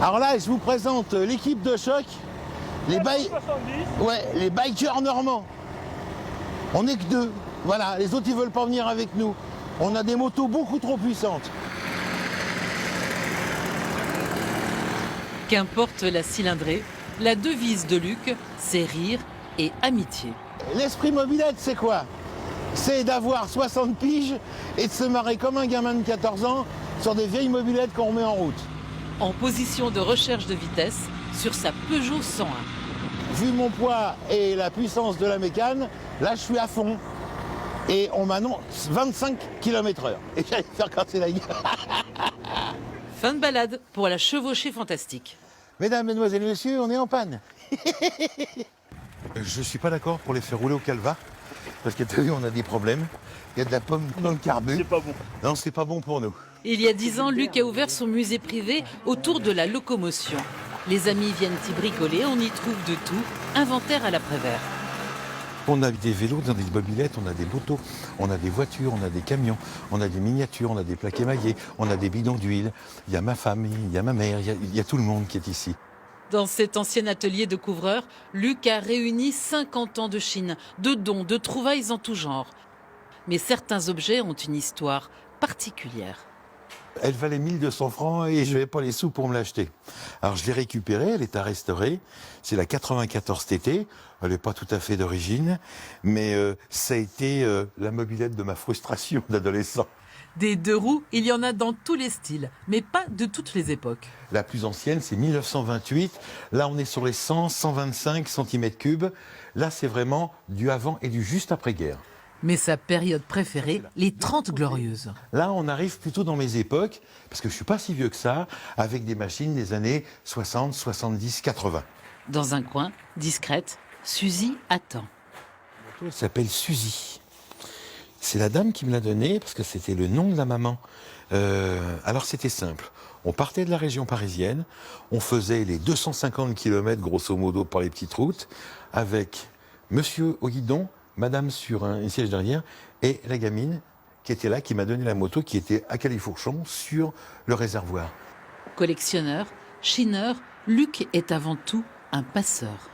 Alors là, je vous présente l'équipe de choc, les bikers normands. On n'est que deux, voilà, les autres ils veulent pas venir avec nous. On a des motos beaucoup trop puissantes. Qu'importe la cylindrée, la devise de Luc, c'est rire et amitié. L'esprit mobilette, c'est quoi? C'est d'avoir 60 piges et de se marrer comme un gamin de 14 ans sur des vieilles mobilettes qu'on remet en route. En position de recherche de vitesse sur sa Peugeot 101. Vu mon poids et la puissance de la mécane, là je suis à fond. Et on m'annonce 25 km/h. Et j'allais me faire casser la gueule. Fin de balade pour la chevauchée fantastique. Mesdames, mesdemoiselles, messieurs, on est en panne. Je suis pas d'accord pour les faire rouler au calva. Parce que tu as vu, on a des problèmes. Il y a de la pomme dans le carbu. C'est pas bon. Non, c'est pas bon pour nous. Il y a 10 ans, Luc a ouvert son musée privé autour de la locomotion. Les amis viennent y bricoler, on y trouve de tout. Inventaire à l'après-vert. On a des vélos, on a des mobilettes, on a des motos, on a des voitures, on a des camions, on a des miniatures, on a des plaques émaillées, on a des bidons d'huile. Il y a ma femme, il y a ma mère, il y a tout le monde qui est ici. Dans cet ancien atelier de couvreur, Luc a réuni 50 ans de Chine, de dons, de trouvailles en tout genre. Mais certains objets ont une histoire particulière. Elle valait 1200 francs et je n'avais pas les sous pour me l'acheter. Alors je l'ai récupérée, elle est à restaurer. C'est la 94 TT, elle n'est pas tout à fait d'origine, mais ça a été la mobilette de ma frustration d'adolescent. Des deux roues, il y en a dans tous les styles, mais pas de toutes les époques. La plus ancienne, c'est 1928. Là, on est sur les 100, 125 cm3. Là, c'est vraiment du avant et du juste après-guerre. Mais sa période préférée, les 30 glorieuses. Là, on arrive plutôt dans mes époques, parce que je ne suis pas si vieux que ça, avec des machines des années 60, 70, 80. Dans un coin, discrète, Suzy attend. Elle s'appelle Suzy. C'est la dame qui me l'a donnée, parce que c'était le nom de la maman. Alors, c'était simple. On partait de la région parisienne, on faisait les 250 km, grosso modo, par les petites routes, avec monsieur au guidon, madame sur un siège derrière, et la gamine qui était là, qui m'a donné la moto, qui était à Califourchon, sur le réservoir. Collectionneur, chineur, Luc est avant tout un passeur.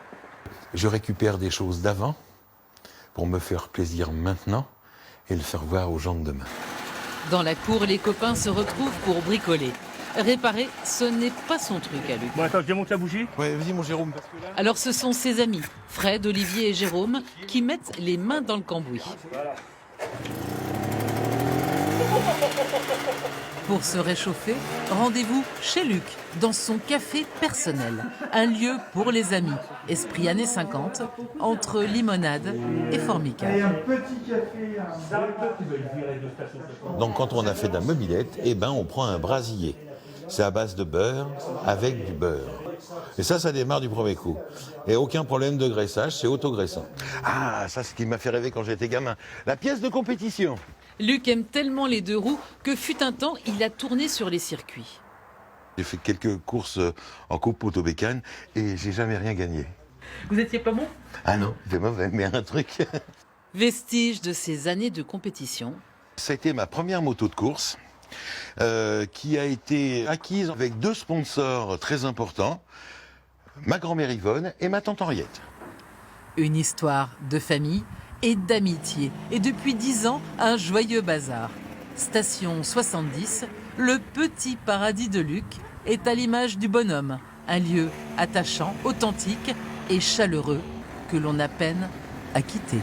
Je récupère des choses d'avant pour me faire plaisir maintenant et le faire voir aux gens de demain. Dans la cour, les copains se retrouvent pour bricoler. Réparer, ce n'est pas son truc à Luc. Bon, attends, je démonte la bougie. Ouais, vas-y mon Jérôme. Alors ce sont ses amis, Fred, Olivier et Jérôme, qui mettent les mains dans le cambouis. Voilà. Pour se réchauffer, rendez-vous chez Luc, dans son café personnel. Un lieu pour les amis, esprit années 50, entre limonade et formica. Donc quand on a fait de la mobilette, eh ben, on prend un brasier. C'est à base de beurre avec du beurre. Et ça démarre du premier coup. Et aucun problème de graissage, c'est autograissant. Ah, ça, c'est ce qui m'a fait rêver quand j'étais gamin. La pièce de compétition. Luc aime tellement les deux roues que fut un temps, il a tourné sur les circuits. J'ai fait quelques courses en coupe auto-bécane et j'ai jamais rien gagné. Vous étiez pas bon? Ah non, c'est mauvais, mais un truc. Vestige de ces années de compétition. Ça a été ma première moto de course qui a été acquise avec deux sponsors très importants, ma grand-mère Yvonne et ma tante Henriette. Une histoire de famille et d'amitié. Et depuis 10 ans, un joyeux bazar. Station 70, le petit paradis de Luc, est à l'image du bonhomme. Un lieu attachant, authentique et chaleureux que l'on a peine à quitter.